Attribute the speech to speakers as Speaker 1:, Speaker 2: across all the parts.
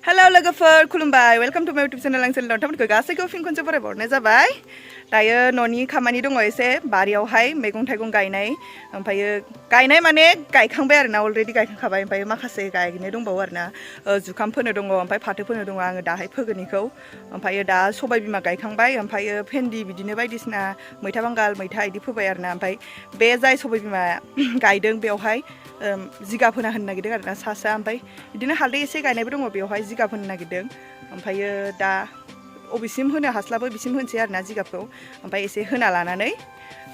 Speaker 1: Hello लोगोफोर खुलुमबाय welcome to माय यूट्यूब चैनल आं चैनल नोंथांमोनखौ गासैखौबो फिन खनसे बरायबावनाय जाबाय दायो न'नि खामानि दङ एसे बारियावहाय मैगं थाइगं गायनाय ओमफ्रायो गायनाय माने गायखांबाय आरोना अलरेडि गायखांखाबाय ओमफ्राय माखासे गायनो दंबावो आरोना जुखाम फोनो दङ ओमफ्राय फाथो फोनो दङ आङो दाहाय फोगोननिखौ ओमफ्रायो दा सबाय बिमा गायखांबाय ओमफ्रायो भेन्डि बिदिनो बायदिसिना मैथा बांगाल मैथा इदि फोबाय आरोना ओमफ्राय बे जाय सबाय बिमा गायदों बेवहाय जिगाब होना होनो नागिरदों आरोना सा ओमफ्राय बिदिनो हालदै एसे गायनायबो दङ बेवहाय जिगाब होनो नागिरदों ओमफ्रायो दा अबेसिम होनो हास्लाबो बिसिम होनसै आरोना जिगाबखौ ओमफ्राय एसे होना लानानै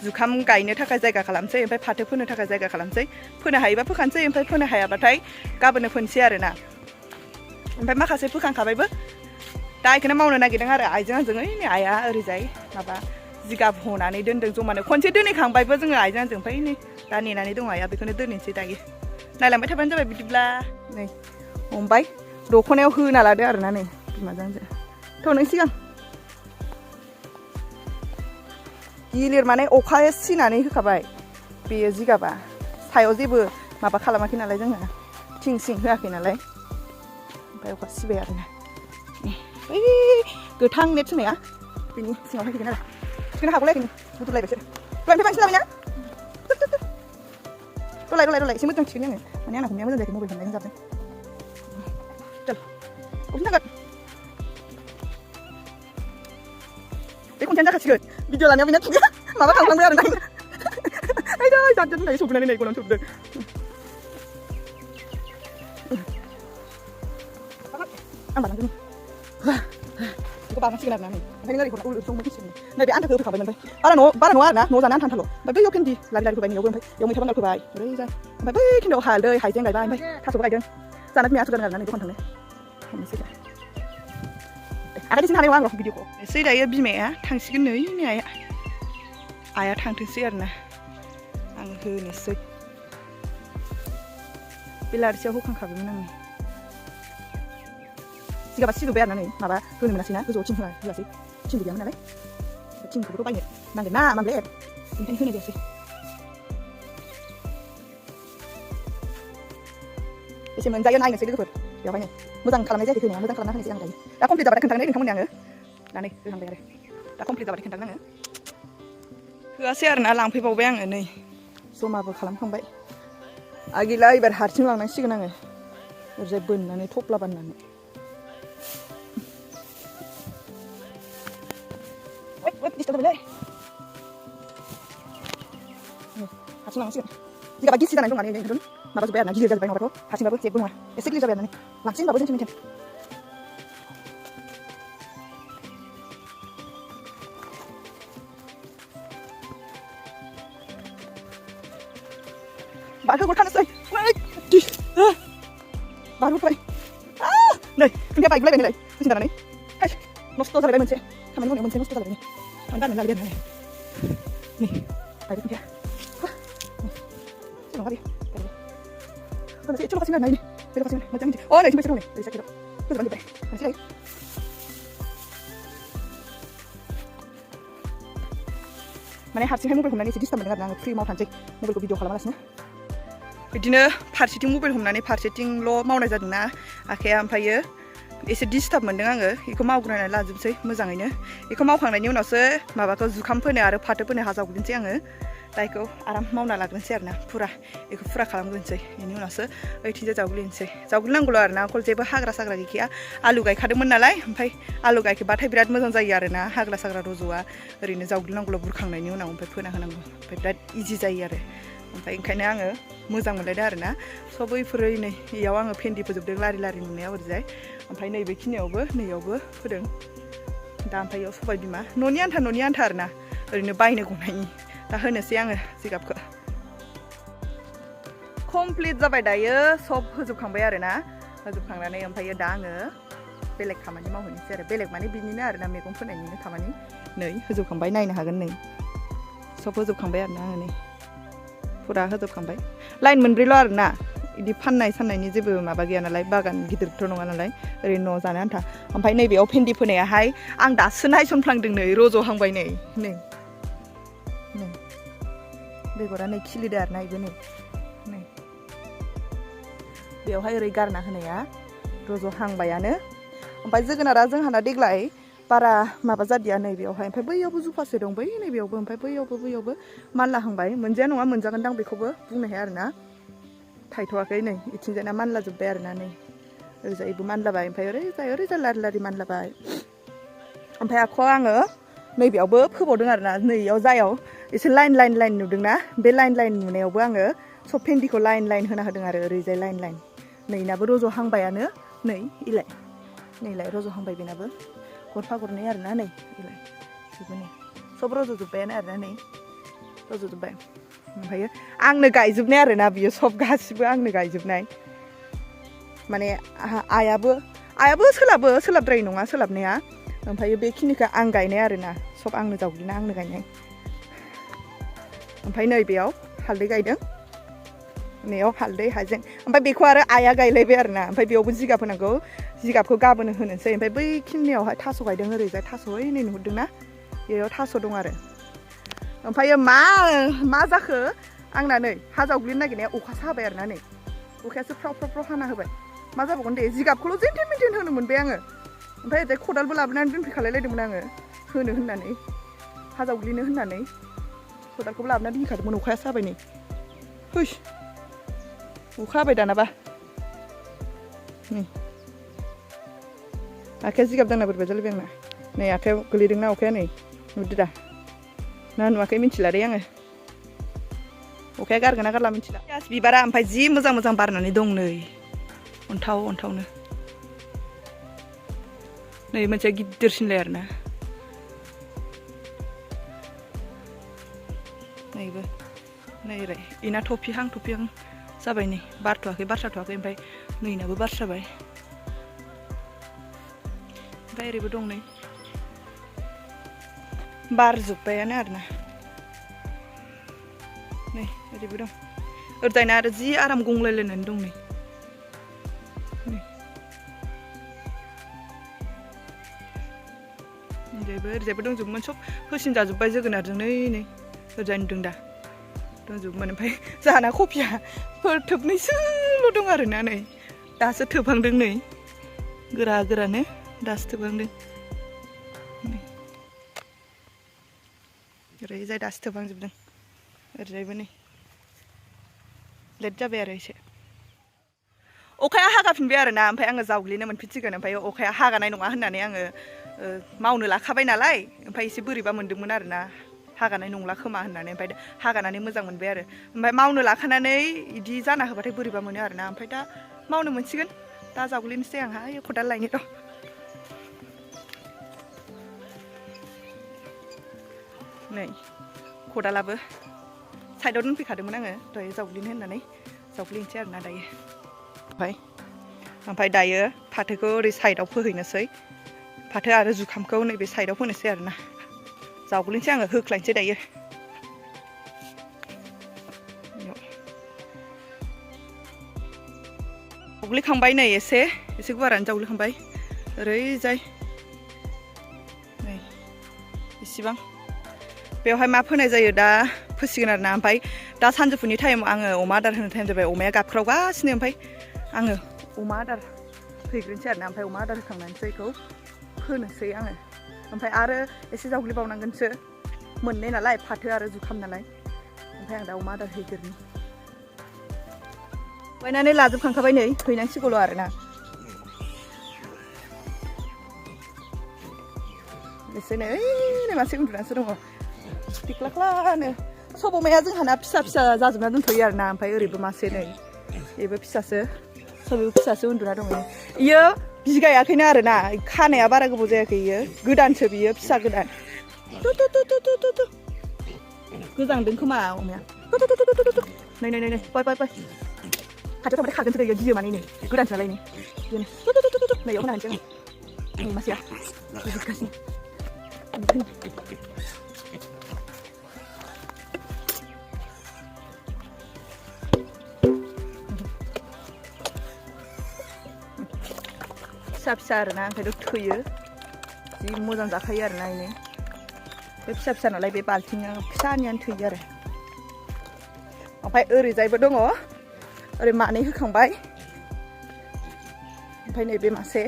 Speaker 1: जुखाम गायनो थाखाय जायगा खालामसै ओमफ्राय फाथो फोनो थाखाय जायगा खालामसै फोनो हायोबा फोखानसै ओमफ्राय फोनो हायाबाथाय गाबोननो फोनसै आरोना ओमफ्राय माखासे फोखांखाबायबो दा बेखौनो मावनो नागिरदों आरो आइजों आंजों ओइ आइया ओरैजाय माबा जिगाब हनानै दोनदों जमानो खनसे दोनहैखांबायबो जोङो आइजों आंजों ओमफ्राय नै दा नेनानै दं आइया बेखौनो दोननोसै दायो नायलांबाय थाबानो जाबाय बिदिब्ला नै हमबाय दख'नायाव होना लादो आरोना नै बिमाजों आंजों थ' नों सिगां गिलिर माने अखाया सिनानै होखाबाय बेयो जिगाबा सायाव जेबो माबा खालामाखै नालाय जोङो थिं सिं होआखै नालाय ओमफ्राय अखा सिबाय आरोना बै गोथां नेट सोंनाया बेनि सिङाव फैगोन आरो थिखोनो हागौलायगोन रुदुलायबायसो दहायनिफ्राय बांसिन लाबायना दलाय एसे मोजां थिखोनो आङो माने आंना हमनाया मोजां जायाखै मबाइल हमनायजों जाबदों चल अबेसिम थांगोन बे कन्टेन्ट जाखासिगोन भिडिअ लानायाव बेना खुगाया माबा खालामबाय आरो नायनो आयदै जादों होननानै सौफैनानै नै गनानै सौदों आं बारलांदों बेखौ बारनांसिगोन आरोना नै ओंखायनो ओरै हरना उलुसो मोनसिगोन नै बे आन्थाखौ होखाबायमोन ओमफ्राय बारा नङा आरोना न' जानो आन्थाल' ओमफ्राय बैयाव भेन्डि लारि लारि होबाय नैयावबो ओमफ्राय बेयाव मैथा बांगाल फोबाय ओरैजाय ओमफ्राय बै खिन्थाव हालदै हाइजें गायबाय ओमफ्राय थास'बो गायदों जाना बिमाया आथुर जादों आरोना नै दखान थांनो हमनोसै आदा दिसिन हानाय नङा आं भिडिअखौ एसे दायो बिमाया थांसिगोन नै आइया थांथोंसै आरोना आं होनोसै बेलासियाव होखांखाबायमोन आङो जिगाबा सिजोब्बाय आरोना नै माबा होनो मोनासै ना गोजौआव थिं होआसै थिंबो गैयामोन नालाय थिंखौबोथ' बायनो नांगोन ना माब्ले ओंखायनो होनाय जायासै एसे मोनजायो नायनोसै लोगोफोर बेवहायनो मोजां खालामनाय जायाखै होनाया मोजां खालामना होनोसै आं दायो दा कमप्लिट जाबाथाय खोन्थागोन नोंथांमोननो आङो दा नै होहांबाय आरो दा कमप्लिट जाबाथाय खोन्थागोन आङो होआसै आरोना लांफैबावबाय आङो नै जमाबो खालामखांबाय आगैला एबार हारसिं लांनांसिगोन आङो ओरैजाय बोननानै थफ्ला बाननानै डिस्टार्ब जाबायलै हारसिं लांनांसिगोन जिगाबा गिसि जानानै दं माने ओंखायनो माबाजोब्बाय आरोना गिलिर जाजोब्बाय माबाथ' हारसिंबाबो जेबो नङा एसे गिलिर जाबाय आरोना लांसै होनबाबो जेनथेन मेनथेन बारहोहरखानोसै बारहोहरबाय नै खुन्थिया बायगुलायबाय नैलाय फैसा दानानै नस्थ' जालायबाय मोनसे खामानि मावनायाव मोनसे नस्थ' जालायबाय नै गाननानै लाबोदो आरोना नै बायबाय खुन्थिया नङा दे होनोसै एसे ल'खासिनो आरोना नै बे ल'खासिनो मोजां मिथि नै थिंबो एसे दं नै ओरै साइकेलाव गोजोबानो जोब्बाय थांसै दायो माने हारसिंहाय मबाइल हमनानै एसे डिस्टार्ब मोनदों आरोना आङो फ्रि मावथानसै मबाइलखौ भिडिअ खालामालासिनो बिदिनो फारसेथिं मबाइल हमनानै फारसेथिंल' मावनाय जादोंना आखाइया ओमफ्रायो एसे डिस्टार्ब मोनदों आङो बेखौ मावग्रोनानै लाजोबसै मोजाङैनो बेखौ मावखांनायनि उनावसो माबाखौ जुखाम फोनो आरो फाथो फोनो हाजावग्रोनोसै आङो दा बेखौ आराम मावना लाग्रोनोसै आरोना बेखौ फुरा खालामग्रोनोसै बेनि उनावसो ओइथिंजाय जावग्लिनांगौल' आरोना अकल जेबो हाग्रा साग्रा गैखाया आलु गायखादोंमोन नालाय ओमफ्राय आलु गायखेबाथाय बिराद मोजां जायो आरोना हाग्रा साग्रा रज'आ ओरैनो जावग्लिनांगौल' बुरखांनायनि उनाव ओमफ्राय फोना होनांगौ ओमफ्राय बिराद इजि जायो आरो ओमफ्राय ओंखायनो आङो मोजां मोनलायदों आरोना सब बैफोरो नै इयाव आङो भेन्डि फोजोबदों लारि लारि नुनायाव ओरैजाय ओमफ्राय नैबेखिनियावबो नैयावबो फोदों दा ओमफ्राय इयाव सबाय बिमा न'नि आन्था आरोना ओरैनो बायनो गनायनि दा होनोसै आङो जिगाबखौ कमप्लिट जाबाय दायो सब होजोबखांबाय आरोना होजोबखांनानै ओमफ्राय दा आङो बेलेग खामानि मावहैनोसै आरो बेलेग माने बिनिनो आरोना मैगं फोनायनिनो खामानि नै होजोबखांबाय नायनो हागोन नै सब होजोबखांबाय आरोना आङो नै फुरा होजोबखांबाय लाइन मोनब्रैल' आरोना बिदि फाननाय साननायनि जेबो माबा गैया नालाय बागान गिदिरथ' नङा नालाय ओरैनो न' जानो आन्था ओमफ्राय नैबेयाव भेन्डि फोनायाहाय आं दासो नायसनफ्लांदों नै रज'हांबाय नै बेगरा नै खिलिदो आरोना बेबो नै बेवहाय ओरै गारना होनाया रज'हांबायानो ओमफ्राय जोगोनारा जोंहाना देग्लाय बारा माबा जादिया नैबेयावहाय ओमफ्राय बैयावबो जुफासे दं बै नैबेयावबो ओमफ्राय बैयावबो मानलाहांबाय मोनजाया नङा मोनजागोनदां बेखौबो बुंनो हाया आरोना थायथ'वाखै नै इथिंजायना मानलाजोब्बाय आरोना नै ओरैजायबो मानलाबाय ओमफ्राय ओरैजाय लारि लारि मानलाबाय ओमफ्राय आखौ आङो नैबेयावबो फोबावदों आरोना नैयाव जायाव एसे लाइन नुदोंना बे लाइन नुनायावबो आङो सब भेन्दिखौ लाइन होना होदों आरो ओरैजाय लाइन नैनाबो रज'हांबायानो नै इलाय नैलाय रज'हांबाय बेनाबो गरफा गरनै आरोना नै इलाय बेबो नै सब रज'जोब्बायानो आरोना नै रज'जोब्बाय ओमफ्रायो आंनो गायजोबनाय आरोना बियो सब गासिबो आंनो गायजोबनाय माने आइयाबो सोलाबद्राय नङा सोलाबनाया ओमफ्रायो बेखिनिखौ आं गायनाय आरोना सब आंनो जावग्लिना आंनो गायनाय ओमफ्राय नैबेयाव हालदै गायदों नैयाव हालदै हाइजें ओमफ्राय बेखौ आरो आइया गायलायबाय आरोना ओमफ्राय बेयावबो जिगाब होनांगौ जिगाबखौ गाबोनो होनोसै ओमफ्राय बैखिनियावहाय थास' गायदों ओरैजाय थास' नै नुहुरदोंना बेयाव थास' दं आरो ओमफ्रायो मा जाखो आंना नै हा जावग्लिनो नागिरनाया अखासो हाबाय आरोना नै अखायासो फ्राव हाना होबाय मा जाबावगोन दे जिगाबखौल' जेनथेन होनो मोनबाय आङो ओमफ्राय ओरैजाय खदालबो लाबोनानै दोनफैखालायलायदोंमोन आङो होनो होननानै हा जावग्लिनो होननानै खदालखौबो लाबोनानै दोनखादोंमोन अखायासो हाबाय नै हुइस अखा हाबाय दानाबा आखाया जिगाब दांना बोरैबा जालायबाय आंना नै आखायाव गोलैदोंना अखाया नै नुदो दा ना नुवाखै मिन्थिला दे आङो अखाया गारगोन ना गारला मिन्थिला पियास बिबारा ओमफ्राय जि मोजां बारनानै दं नै अन्थावनो नै मोनसे गिदिरसिनलाय आरोना नैबो नै ओरै इना थफिहां जाबाय नै बारथ'वाखै ओमफ्राय नैनाबो बारस्राबाय ओमफ्राय ओरैबो दं नै बारजोब्बायानो आरोना नै ओरैबो दं ओरैजायना आरो जि आराम गंलायलायनानै दं नै ओरैजायबो दंजोबोमोन सब होसिन जाजोब्बाय जोगोनारजों नै ओरैजाय नुदों दा दंजोबोमोन ओमफ्राय जाहाना कफिया थोबनैसोल' दं आरोना नै दासो थोबहांदों नै गोरानो दासो थोबहांदों ओरैजाय दासो थोबहांजोबदों ओरैजायबो नै लेट जाबाय आरो एसे अखाया हागाफिनबाय आरोना ओमफ्राय आङो जावग्लिनो मोनफिनसिगोन ओमफ्राय अखाया हागानाय नङा होननानै आङो मावनो लाखाबाय नालाय ओमफ्राय एसे बोरैबा मोनदोंमोन आरोना हागानाय नंला खोमा होननानै ओमफ्राय हागानानै मोजां मोनबाय आरो ओमफ्राय मावनो लाखानानै इदि जाना होबाथाय बोरैबा मोनो आरोना ओमफ्राय दा मावनो मोनसिगोन दा जावग्लिनोसै आंहा खदाल लायनो र' नै खदालाबो साइडआव दोनफैखादोंमोन आङो दहाय जावग्लिनो होननानै जावग्लिनोसै आरोना दायो ओमफ्राय दायो फाथोखौ ओरै साइडआव फोहैनोसै फाथो आरो जुखामखौ नैबे साइडआव फोनोसै आरोना जावग्लिनोसै आङो होख्लायनोसै दायो जावग्लिखांबाय नै एसे गुवारानो जावग्लिखांबाय ओरैजाय नै इसिबां बेवहाय मा फोनाय जायो दा फोसिगोन आरोना ओमफ्राय दा सानजौफुनि टाइमाव आङो अमा आदार होनो टाइम जाबाय अमाया गाबख्रावगासिनो ओमफ्राय आङो अमा आदार हैग्रोनोसै आरोना ओमफ्राय अमा आदार होखांनानैसो बेखौ फोनोसै आङो ओमफ्राय आरो एसे जावग्लिबावनांगोनसो मोननै नालाय फाथो आरो जुखाम नालाय ओमफ्राय आं दा अमा आदार हैग्रोनि बायनानै लाजोबखांखाबाय नै हैनांसिगौल' आरोना एसे नै मासे उन्दुनासो दङ टिक्लाक्लानो सब अमाया जोंहाना फिसा जाजोबना दोनथ'यो आरोना ओमफ्राय ओरैबो मासे नै बेबो फिसासो सबबो फिसासो उन्दुना दङ इयो बिगायाखैनो आरोना खानाया बारा गोबाव जायाखै इयो गोदानसो बियो फिसा गोदान गोजांदों खोमा अमाया नै बाय खाथियाव थांबाथाय खागोनसो दै गियो माने नै गोदानसो नालाय नै नैयाव होना होनसै आं मासेया गिगासिनो फिसा आरोना ओंखायनो थैयो जि मोजां जाखायो आरोना इनो बे फिसा नालाय बे बाल्थिङा फिसानियानो थैयो आरो ओमफ्राय ओरैजायबो दङ ओरै मानै होखांबाय ओमफ्राय नैबे मासे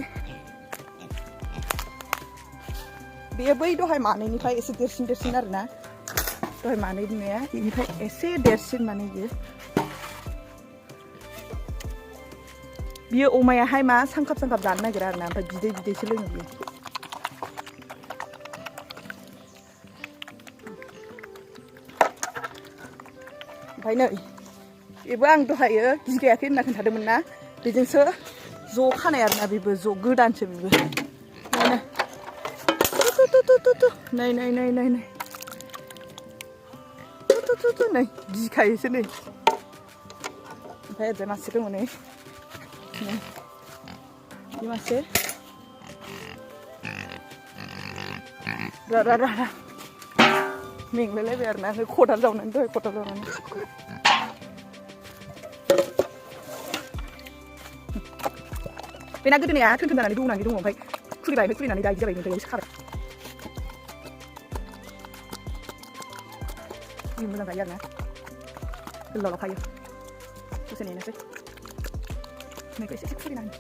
Speaker 1: बेयो बै दहाय मानैनिफ्राय एसे देरसिन आरोना दहाय मानै बिमाया बेनिफ्राय एसे देरसिन माने बियो अमायाहाय मा सांखाब जानो नागिरा आरोना ओमफ्राय बिदैसो लोङो बियो ओमफ्राय नै बेबो आं दहायो गिगायाखै होनना खोन्थादोंमोन ना बेजोंसो ज' खानाय आरोना बेबो ज' गोदानसो बेबो नै नै गिखायोसो नै ओमफ्राय ओरैजाय मासे दङ नै बे मासे ra मेंलायलायबाय आरोना खदाल जावनानै दहाय खदाल जावनानै बेना गोदोनाया थोन जानानै दौनानै दङ ओमफ्राय खुलिनानै दा जाबाय ओमफ्राय बेयावसो खाबाय मोजां जायो आरोना गोलाव खायो दसे नेनोसै नैखौ एसे खुलिना होनो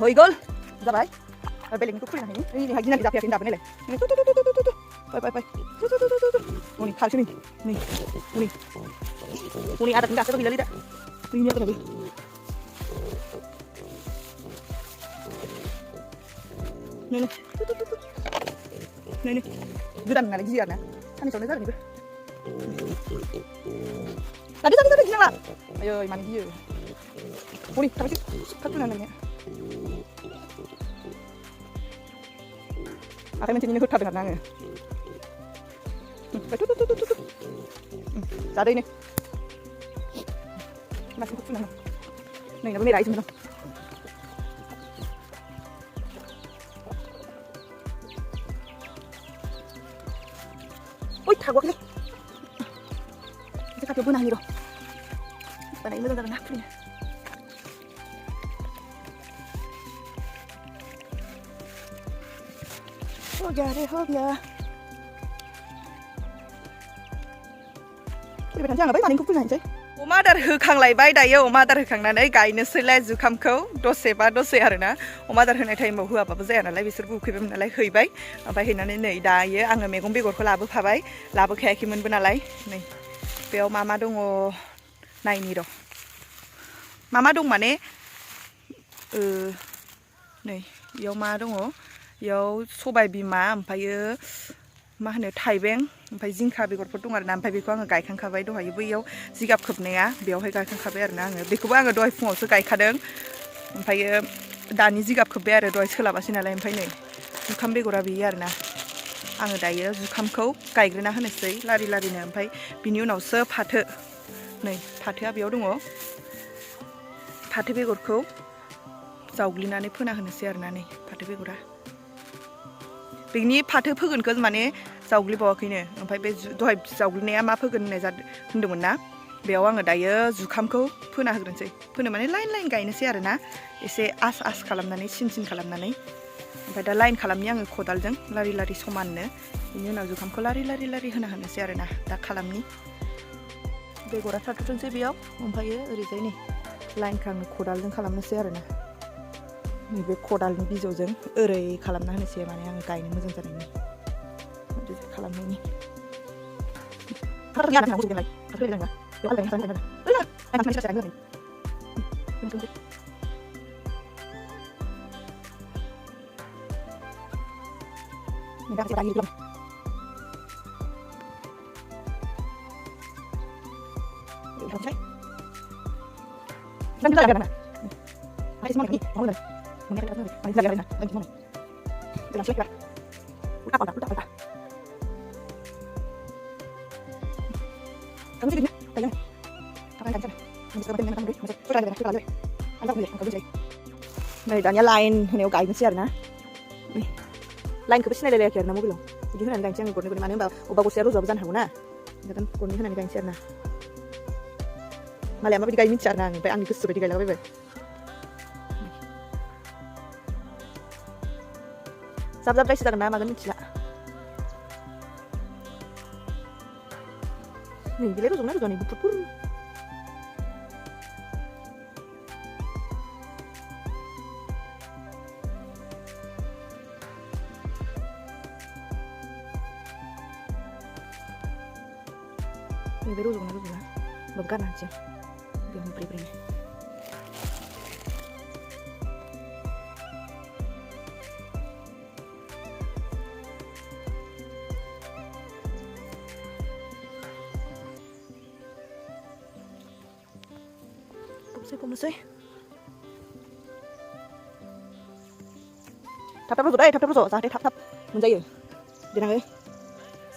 Speaker 1: हैगल जाबाय बेलेगनिखौ खुलिनो हायो नै गिनानै जाफैयाखै दाबो नायलाय बाय हनै खारसै नै हनै आदारनि गासैबो गैलालै दा बैनिया गोनाबो नै गोदान नालाय गियो आरोना साननैसोआवनो जागोन बेबो जादो गिनाङा आयै मानो गियो हनै थाबायसै थाब दोननानै आखाइ मोनसेनिनो होथारदों आरोना आङो जादो नै मासेखौ फुनानै नैनाबो मेरा आइजों दं ओइ थागौआखैलै एसे खाथियाव बोना होनि र' बानाय मोजां जागोन ना फुलिनो हो गया फुलिबाय थानोसै आङो बै मानैखौ फुलिनो हानोसै अमा आदार होखांलायबाय दायो अमा आदार होखांनानै गायनोसैलाय जुखामखौ दसे आरोना अमा आदार होनाय टाइमाव होआबाबो जाया नालाय बिसोरबो उखैबायमोन नालाय हैबाय ओमफ्राय हैनानै नै दायो आङो मैगं बेगरखौ लाबोफाबाय लाबोखायाखैमोनबो नालाय नै बेयाव मा दङ नायनि र' मा दं माने नै बेयाव मा दङ बेयाव सबाय बिमा ओमफ्रायो मा होनो थाइबें ओमफ्राय जिंखा बेगरफोर दं आरोना ओमफ्राय बेखौ आङो गायखांखाबाय दहायो बैयाव जिगाब खोबनाया बेयावहाय गायखांखाबाय आरोना आङो बेखौबो आङो दहाय फुङावसो गायखादों ओमफ्रायो दानि जिगाब खोबबाय आरो दहाय सोलाबासै नालाय ओमफ्राय नै जुखाम बेगरा बेयो आरोना आङो दायो जुखामखौ गायग्रोना होनोसै लारिनो ओमफ्राय बिनि उनावसो फाथो नै फाथोआ बेयाव दङ फाथो बेगरखौ जावग्लिनानै फोना होनोसै आरोना नै फाथो बेगरा बेनि फाथो फोगोनखौ माने जावग्लिबावाखैनो ओमफ्राय बे दहाय जावग्लिनाया मा फोगोन होनदोंमोन ना बेयाव आङो दायो जुखामखौ फोना होग्रोनोसै फोनो माने लाइन गायनोसै आरोना एसे आस खालामनानै सिन खालामनानै ओमफ्राय दा लाइन खालामनि आङो खदालजों लारि समाननो बिनि उनाव जुखामखौ लारि होना होनोसै आरोना दा खालामनि बेगरा थाथ'थोंसै बेयाव ओमफ्रायो ओरैजाय नै लाइनखौ आङो खदालजों खालामनोसै आरोना नैबे खदालनि बिजौजों ओरै खालामना होनोसै माने आङो गायनो मोजां जानायनि खालामनायनि नै दानिया लाइन होनायाव गायनोसै आरोना लाइनखौबो सिनायलायाखै आरोना मबाइलाव बिदि होनानै गायनोसै आङो गरनै मानो होनबा अबेबा गरसेया रज'आबो जानो हागौ ना ओंखायनो गरनै होनानै गायनोसै आरोना मालाया माबायदि गायो मिथिया आरोना ओमफ्राय आंनि गोसो बायदि गायलाबायबाय जाब जायसो जागोन ना मागोन मिथिला Nih, bila rojongnya rojong nih bupur. Nih, bila rojongnya babkan aja. Biar beri-beri. Pomsay. Thap rojok deh, thap rojok, जाहाथे थाब मोनजायो. देनाङै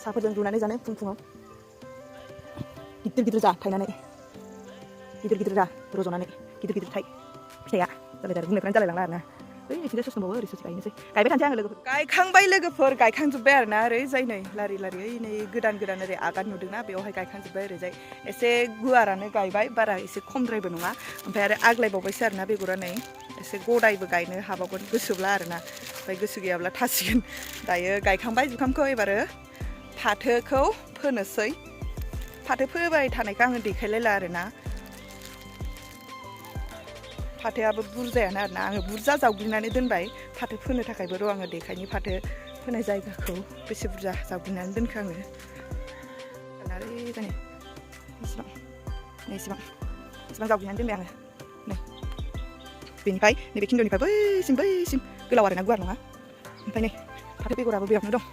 Speaker 1: साफोरजों रुनानै जानो फुं-फुङाव. गिदिर-गिदिर जा थायनानै. गिदिर-गिदिर जा रज'नानै. गिदिर-गिदिर थाय. फिथाइया जालायदार बुंनायफ्रानो जालायलांला आरोना. ओइ नैथिंजाय सस दंबावो ओरै सस गायनोसै. गायबाय थानोसै आङो लोगोफोर. गायखांबाय लोगोफोर, गायखांजोब्बाय आरोना ओरैजाय नै लारि-लारि ओइ नै गोदान-गोदान ओरै आगान नुदोंना बेवहाय गायखांजोब्बाय ओरैजाय. एसे गुवारानो गायबाय, बारा एसे खमद्रायबो नङा. ओमफ्राय आरो आग्लायबावबायसो आरोना बेगरा नै. एसे गदायबो गायनो हाबावगोन गोसोब्ला आरोना. ओमफ्राय गोसो गैयाब्ला थासिगोन. दायो गायखांबाय जुखामखौ एबारो फाथोखौ फोनोसै. फाथो फोबाय थानायखौ आङो देखायलायला आरोना. फाथोआबो बुरजायानो आरोना आङो बुरजा जावग्लिनानै दोनबाय फाथो फोनो थाखायबो र' आङो देखायनि फाथो फोनाय जायगाखौ बेसे बुरजा जावग्लिनानै दोनखो आङो आरो जाने इसिबां जावग्लिनानै दोनबाय आङो नै बेनिफ्राय नैबे खिन्दनिफ्राय बैसिम गोलाव आरोना गुवार नङा ओमफ्राय नै फाथो बेगराबो बेयावनो दं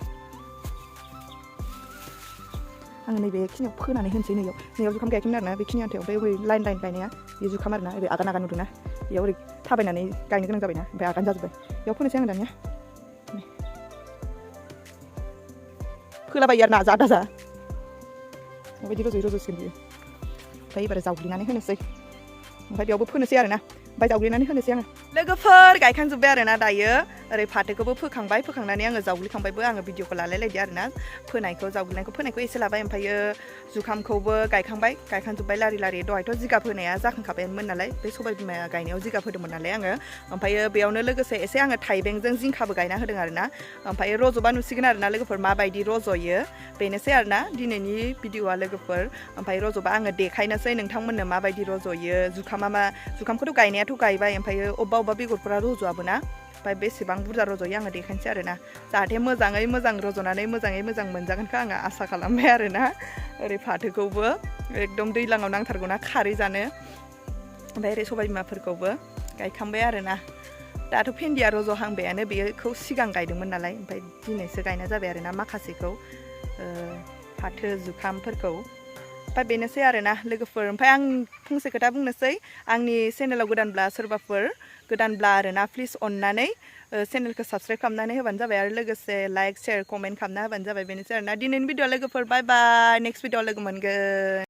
Speaker 1: आङो नैबे खिनियाव फोनानै होनोसै नैयाव जुखाम गायखोमोन आरोना बे खिनि आन्थायाव ओमफ्राय ओरै लाइन गायनाया बे जुखाम आरोना ओरै आगान नुदोंना बेयाव ओरै थाबायनानै गायनो गोनां जाबायना ओमफ्राय आगान जाजोब्बाय बेयाव फोनोसै आङो दानिया फोलाबायो आरोना जा दाजा माबायदि रज'सिगोन बियो ओमफ्राय एबार जावग्लिनानै होनोसै ओमफ्राय बेयावबो फोनोसै आरोना ओमफ्राय जावग्लिनानै होनोसै आङो लोगोफोर गायखांजोब्बाय आरोना दायो ओरै फाथोखौबो फोखांनानै आङो जावग्लिखांबायबो आङो भिडिअखौ लालायलायदि आरोना फोनायखौ एसे लाबाय ओमफ्रायो जुखामखौबो गायखांजोब्बाय लारि दहायथ' जिगाब होनाया जाखांखाबायमोन नालाय बे सबाय बिमाया गायनायाव जिगाब होदोंमोन नालाय आङो ओमफ्रायो बेयावनो लोगोसे एसे आङो थाइबेंजों जिंखाबो गायना होदों आरोना ओमफ्राय रज'बा नुसिगोन आरोना लोगोफोर माबायदि रज'यो बेनोसै आरोना दिनैनि भिडिअआ लोगोफोर ओमफ्राय रज'बा आङो देखायनोसै नोंथांमोननो माबायदि रज'यो जुखामखौथ' गायनायाथ' गायबाय ओमफ्रायो अबेबा बेगरफोरा रज'आबो ना ओमफ्राय बेसेबां बुरजा रज'यो आङो देखायनोसै आरोना जाहाथे मोजाङै मोजां रज'नानै मोजाङै मोजां मोनजागोनखौ आङो आसा खालामबाय आरोना ओरै फाथोखौबो एकदम दैज्लाङाव नांथारगौना खारै जानो ओमफ्राय ओरै सबाय बिमाफोरखौबो गायखांबाय आरोना दाथ' भेन्दिया रज'हांबायानो बेखौ सिगां गायदोंमोन नालाय ओमफ्राय दिनैसो गायनाय जाबाय आरोना माखासेखौ फाथो जुखामफोरखौ ओमफ्राय बेनोसै आरोना लोगोफोर ओमफ्राय आं फंसे खोथा बुंनोसै आंनि चेनेलाव गोदानब्ला आरोना प्लिज अननानै चेनेलखौ साबस्क्राइब खालामनानै होबानो जाबाय आरो लोगोसे लाइक शेयार कमेन्ट खालामना होबानो जाबाय बेनोसै आरोना दिनैनि भिडिअ लोगोफोर बाय बाय नेक्स्ट भिडिअ लोगो मोनगोन